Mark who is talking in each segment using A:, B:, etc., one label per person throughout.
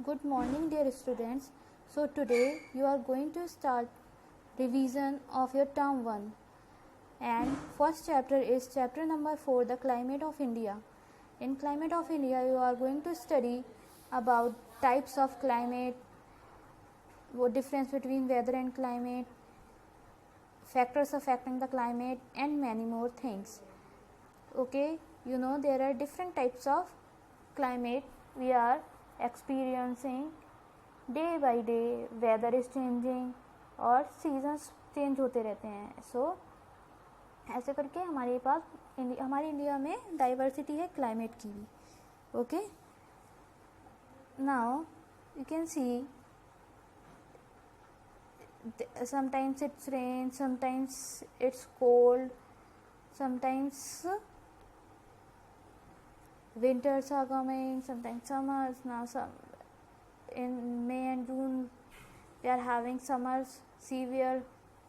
A: Good morning, dear students. So today you are going to start revision of your term 1, and first chapter is chapter number 4, the climate of India. In climate of India you are going to study about types of climate, what difference between weather and climate, factors affecting the climate, and many more things. Okay, you know there are different types of climate we are experiencing day by day. Weather is changing और seasons change होते रहते हैं. सो ऐसे करके हमारे India में diversity है climate की भी. Okay, now you can see sometimes it's rain, sometimes it's cold, sometimes winters are coming, sometimes summers. Now in May and June we are having summers, severe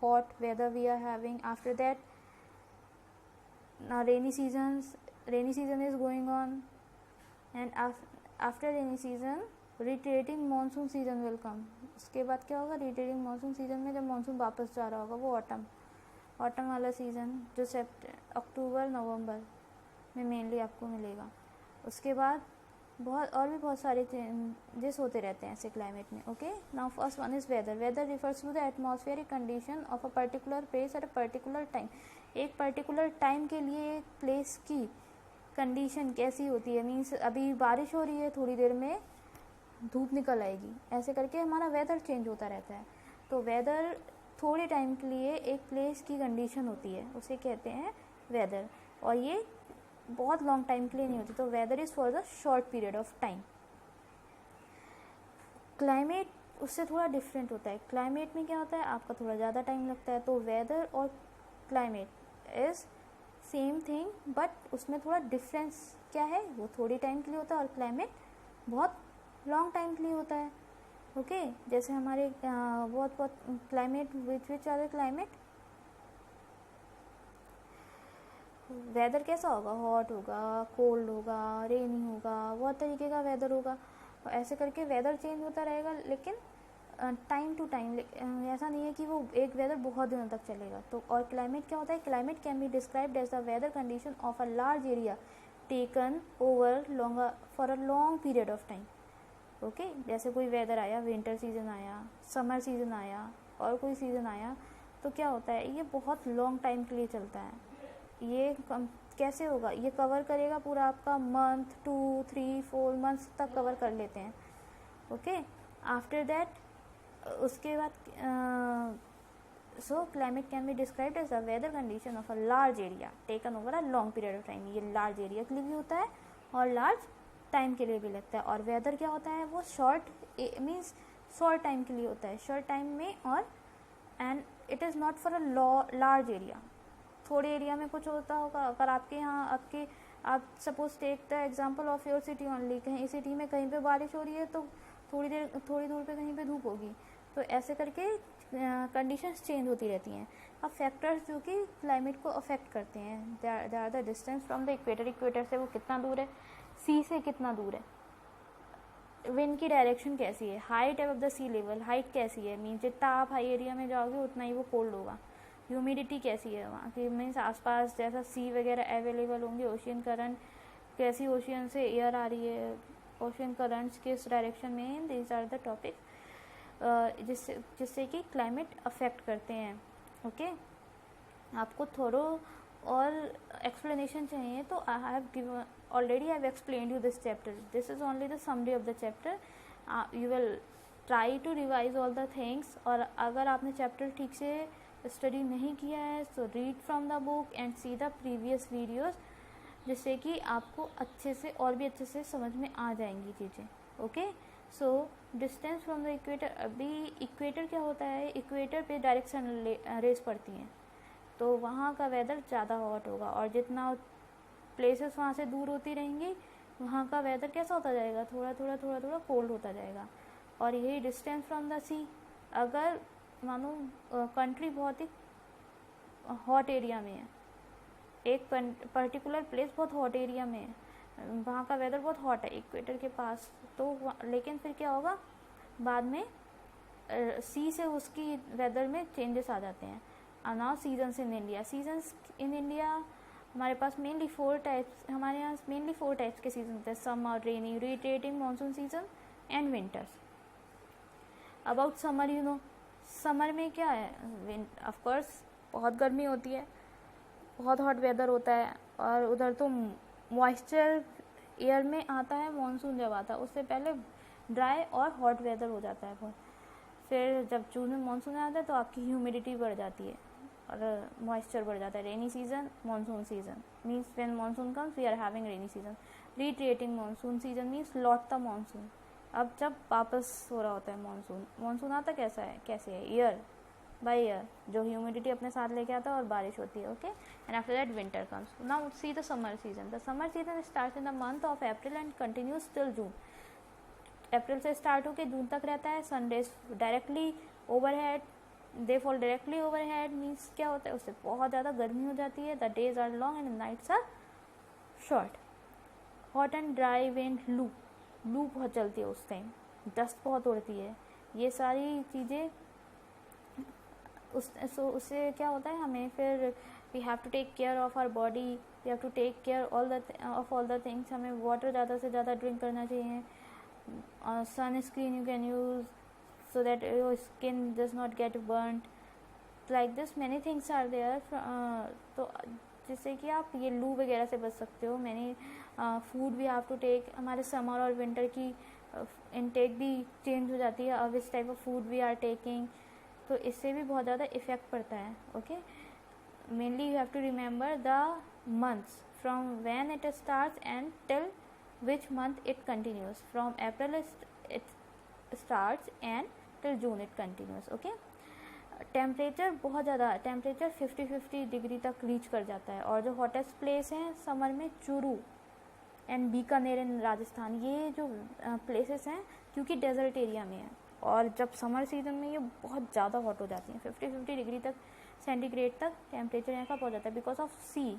A: hot weather we are having. After that, now rainy season is going on, and after rainy season retreating monsoon season will come. उसके बाद क्या होगा? रिटेरिंग monsoon season में जब monsoon वापस जा रहा होगा वो ऑटम वाला सीज़न जो अक्टूबर नवंबर में मेनली आपको मिलेगा. उसके बाद बहुत सारे चेंजेस होते रहते हैं ऐसे क्लाइमेट में. Okay, now first one is weather. Weather refers to the atmospheric condition of a particular place at a particular time. एक पर्टिकुलर टाइम के लिए एक प्लेस की कंडीशन कैसी होती है. मीन्स अभी बारिश हो रही है, थोड़ी देर में धूप निकल आएगी. ऐसे करके हमारा वेदर चेंज होता रहता है. तो वेदर थोड़े टाइम के लिए एक प्लेस की कंडीशन होती है, उसे कहते हैं वेदर. और ये बहुत लॉन्ग टाइम के लिए नहीं होती. तो weather is for the short period of time. Climate उससे थोड़ा डिफरेंट होता है. क्लाइमेट में क्या होता है, आपका थोड़ा ज़्यादा टाइम लगता है. तो वेदर और climate is same thing, but उसमें थोड़ा डिफरेंस क्या है, वो थोड़ी टाइम के लिए होता है और क्लाइमेट बहुत लॉन्ग टाइम के लिए होता है. ओके, जैसे हमारे बहुत climate which are the climate. Weather कैसा होगा, हॉट होगा, कोल्ड होगा, रेनी होगा, बहुत तरीके का वेदर होगा. ऐसे करके वेदर चेंज होता रहेगा, लेकिन टाइम टू टाइम. ऐसा नहीं है कि वो एक वेदर बहुत दिनों तक चलेगा. तो और क्लाइमेट क्या होता है, climate can be described as the weather condition of a large area taken over for a long period of time. Okay, जैसे कोई वेदर आया, विंटर सीजन आया, समर सीजन आया और कोई सीज़न आया, तो क्या होता है, ये बहुत लॉन्ग टाइम के लिए चलता है. ये कैसे होगा, ये कवर करेगा पूरा आपका मंथ 2, 3, 4 मंथ्स तक कवर कर लेते हैं. ओके, आफ्टर दैट उसके बाद so climate can be described as the weather condition of a large area taken over a long period of time. ये लार्ज एरिया के लिए भी होता है और लार्ज टाइम के लिए भी लगता है. और वेदर क्या होता है, वो मीन्स शॉर्ट टाइम के लिए होता है, शॉर्ट टाइम में. और and it is not for a large area. थोड़े एरिया में कुछ होता होगा. अगर आपके यहाँ आप suppose take the example of your city only. कहीं सिटी में कहीं पे बारिश हो रही है तो थोड़ी दूर पे कहीं पे धूप होगी. तो ऐसे करके कंडीशंस चेंज होती रहती हैं. अब फैक्टर्स जो कि क्लाइमेट को अफेक्ट करते हैं, they are the distance from the equator. Equator से वो कितना दूर है, सी से कितना दूर है, विंड की डायरेक्शन कैसी है, height above the sea level, height कैसी है, मीन्स जितना आप हाई एरिया में जाओगे उतना ही वो कोल्ड होगा. ह्यूमिडिटी कैसी है वहाँ की, मीन्स आसपास जैसा सी वगैरह अवेलेबल होंगे. ओशियन करंट कैसी, ओशियन से एयर आ रही है, ओशियन करंट्स किस डायरेक्शन में. दिस आर द टॉपिक जिससे कि क्लाइमेट अफेक्ट करते हैं. ओके, आपको थोड़ा और एक्सप्लेनेशन चाहिए तो I have given already I have explained you this chapter. This is only the summary of the chapter. You will try to revise all the things. और अगर आपने चैप्टर ठीक से स्टडी नहीं किया है so read from the book and see the previous videos, जिससे कि आपको अच्छे से और भी अच्छे से समझ में आ जाएंगी चीज़ें. Okay, so distance from the equator. अभी इक्वेटर क्या होता है, इक्वेटर पे डायरेक्ट सन रेस पड़ती हैं तो वहाँ का वेदर ज़्यादा हॉट होगा. और जितना प्लेसेस वहाँ से दूर होती रहेंगी वहाँ का वेदर कैसा होता जाएगा, थोड़ा कोल्ड होता जाएगा. और यही डिस्टेंस फ्रॉम द सी. अगर मानो कंट्री बहुत ही हॉट एरिया में है, एक पर्टिकुलर प्लेस बहुत हॉट एरिया में है, वहाँ का वेदर बहुत हॉट है इक्वेटर के पास, तो लेकिन फिर क्या होगा बाद में सी से उसकी वेदर में चेंजेस आ जाते हैं. Now seasons in India. Seasons in India हमारे पास मेनली 4 टाइप्स, हमारे यहाँ मेनली 4 टाइप्स के सीजन होते हैं. Summer, rainy, rotating monsoon season and winters. About summer, you know summer में क्या है, ऑफ कोर्स बहुत गर्मी होती है, बहुत हॉट वेदर होता है, और उधर तो मॉइस्चर एयर में आता है मानसून जब आता है, उससे पहले ड्राई और हॉट वेदर हो जाता है बहुत. फिर जब जून में मानसून आता है तो आपकी ह्यूमिडिटी बढ़ जाती है और मॉइस्चर बढ़ जाता है. Rainy season, monsoon season means when monsoon comes we are having rainy season. Retreating monsoon season means लौटता मानसून, अब जब वापस हो रहा होता है मानसून. मानसून आता कैसे है, ईयर बाय ईयर, जो ह्यूमिडिटी अपने साथ लेके आता है और बारिश होती है. Okay, and after that winter comes. Now see the summer season. The summer season starts in the month of April and continues till June. अप्रैल से स्टार्ट होकर जून तक रहता है. Sun rays directly overhead, they fall directly overhead means क्या होता है, उससे बहुत ज़्यादा गर्मी हो जाती है. The days are long and nights are short. Hot and dry wind, लू बहुत चलती है उस टाइम, डस्ट बहुत उड़ती है. ये सारी चीज़ें उससे क्या होता है, हमें फिर we have to take care of our body, we have to take care all the things. हमें वाटर ज़्यादा से ज़्यादा ड्रिंक करना चाहिए. Sunscreen you can use so that your skin does not get burnt. Like this many things are there. तो जिससे कि आप ये लू वगैरह से बच सकते हो. मैंने food we have to take, हमारे समर और विंटर की इनटेक भी चेंज हो जाती है. अब इस type of food we are taking, तो इससे भी बहुत ज़्यादा इफ़ेक्ट पड़ता है. Okay, mainly you have to remember the months from when it starts and till which month it continues. From April it starts and till June it continues. Okay, temperature बहुत ज़्यादा, temperature 50 degree तक reach कर जाता है. और जो hottest place हैं summer में चूरू एंड बीकानेर इन राजस्थान, ये जो प्लेसेस हैं क्योंकि डेजर्ट एरिया में है, और जब समर सीजन में ये बहुत ज़्यादा हॉट हो जाती हैं. 50 डिग्री तक सेंटीग्रेड तक टेम्परेचर यहाँ का पहुँच जाता है बिकॉज ऑफ सी.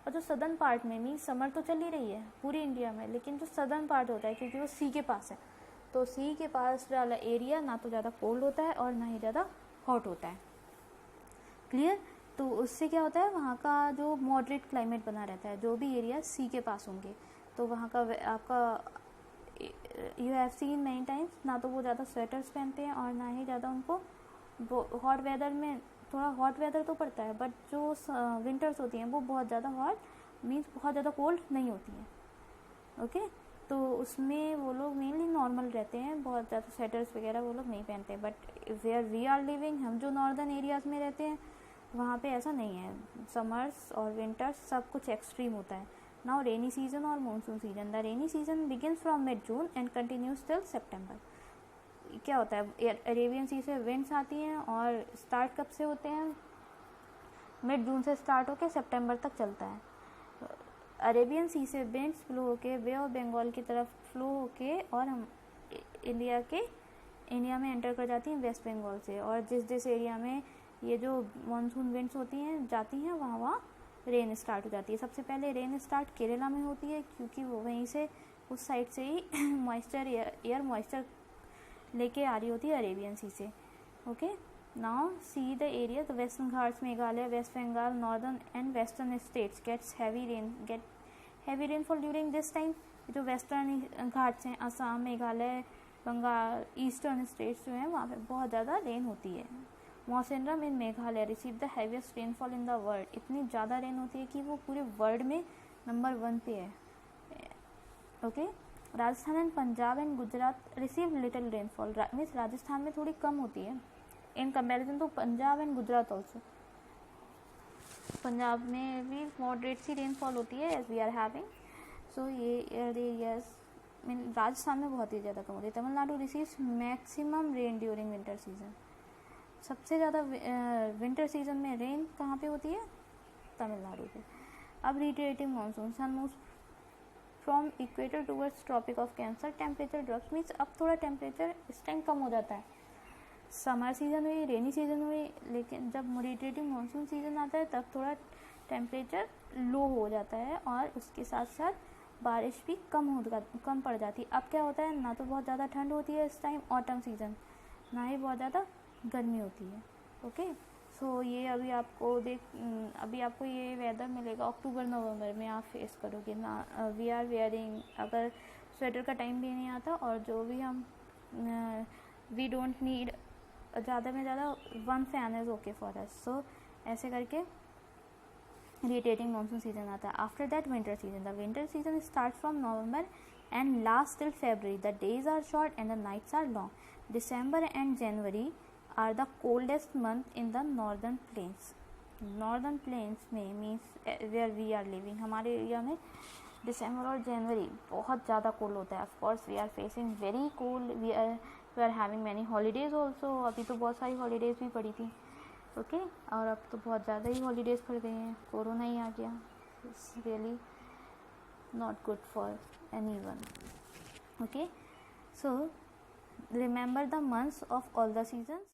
A: और जो सदर्न पार्ट में मीन समर तो चल ही रही है पूरी इंडिया में, लेकिन जो सदर्न पार्ट होता है क्योंकि वो सी के पास है, तो सी के पास वाला एरिया ना तो ज़्यादा कोल्ड होता है और ना ही ज़्यादा हॉट होता है. क्लियर. तो उससे क्या होता है, वहाँ का जो मॉडरेट क्लाइमेट बना रहता है. जो भी एरिया सी के पास होंगे तो वहाँ का आपका you have seen many times, ना तो वो ज़्यादा स्वेटर्स पहनते हैं और ना ही ज़्यादा उनको हॉट वेदर में, थोड़ा हॉट वेदर तो पड़ता है बट जो विंटर्स होती हैं वो बहुत ज़्यादा हॉट मीन्स बहुत ज़्यादा कोल्ड नहीं होती हैं. ओके, तो उसमें वो लोग मेनली नॉर्मल रहते हैं, बहुत ज़्यादा स्वेटर्स वगैरह वो लोग नहीं पहनते. But where we are living, हम जो नॉर्दर्न एरियाज़ में रहते हैं वहाँ पे ऐसा नहीं है. समर्स और विंटर्स सब कुछ एक्सट्रीम होता है. नाउ रेनी सीजन और monsoon season. The rainy season begins from mid June and continues till September. क्या होता है, अरेबियन सी से विंड्स आती हैं और स्टार्ट कब से होते हैं, मिड जून से स्टार्ट होकर सितंबर तक चलता है. अरेबियन सी से विंड्स फ्लो होके बे ऑफ बंगाल की तरफ फ्लो होके और हम इंडिया में एंटर कर जाती हैं वेस्ट बंगाल से. और जिस एरिया में ये जो मानसून विंड्स होती हैं जाती हैं वहाँ रेन स्टार्ट हो जाती है. सबसे पहले रेन स्टार्ट केरला में होती है क्योंकि वो वहीं से उस साइड से ही मॉइस्चर एयर मॉइस्चर लेके आ रही होती है अरेबियन सी से. Okay, now see the area. The western Ghats, Meghalaya, West Bengal, northern and western states get heavy rainfall during this time. जो वेस्टर्न घाट्स हैं, असम, मेघालय, बंगाल, ईस्टर्न स्टेट्स जो हैं वहाँ पे बहुत ज़्यादा रेन होती है. Mawsynram in Meghalaya receive the heaviest rainfall in the world. इतनी ज़्यादा रेन होती है कि वो पूरे वर्ल्ड में नंबर 1 पे है. Okay, Rajasthan and Punjab and Gujarat receive little rainfall. Means Rajasthan में थोड़ी कम होती है in comparison to Punjab and Gujarat also. Punjab में भी मॉडरेट सी रेनफॉल होती है as we are having. So ये एरियाज मीन राजस्थान में बहुत ही ज़्यादा कम होती है. Tamil Nadu receives maximum rain during winter season. सबसे ज़्यादा विंटर सीजन में रेन कहाँ पे होती है, तमिलनाडु पे. अब retreating monsoon. Sun moves from equator towards tropic of cancer. Temperature drops means अब थोड़ा टेम्परेचर इस टाइम कम हो जाता है. समर सीजन हुई, रेनी सीजन हुई, लेकिन जब रिट्रेटिंग मानसून सीजन आता है तब थोड़ा टेम्परेचर लो हो जाता है और उसके साथ साथ बारिश भी कम पड़ जाती। अब क्या होता है, ना तो बहुत ज़्यादा ठंड होती है इस टाइम ऑटम सीज़न, ना ही बहुत ज़्यादा गर्मी होती है। ओके, सो ये अभी आपको ये वेदर मिलेगा अक्टूबर नवंबर में, आप फेस करोगे ना। वी आर वेयरिंग, अगर स्वेटर का टाइम भी नहीं आता, और जो भी हम वी डोंट नीड ज़्यादा में ज़्यादा 1 fan is okay for us. So ऐसे करके irritating monsoon season आता है. After that winter season. The winter season starts from November and lasts till February. The days are short and the nights are long. December and January are the coldest month in the northern plains. Northern plains में means where we are living, हमारे area में दिसंबर और जनवरी बहुत ज़्यादा cold होता है. Of course we are facing very cold. We are having many holidays also. अभी तो बहुत सारी हॉलीडेज़ भी पड़ी थी. ओके, और अब तो बहुत ज़्यादा ही हॉलीडेज़ पड़ गई हैं. कोरोना ही आ गया. It's really not good for anyone. Okay, so remember the months of all the seasons.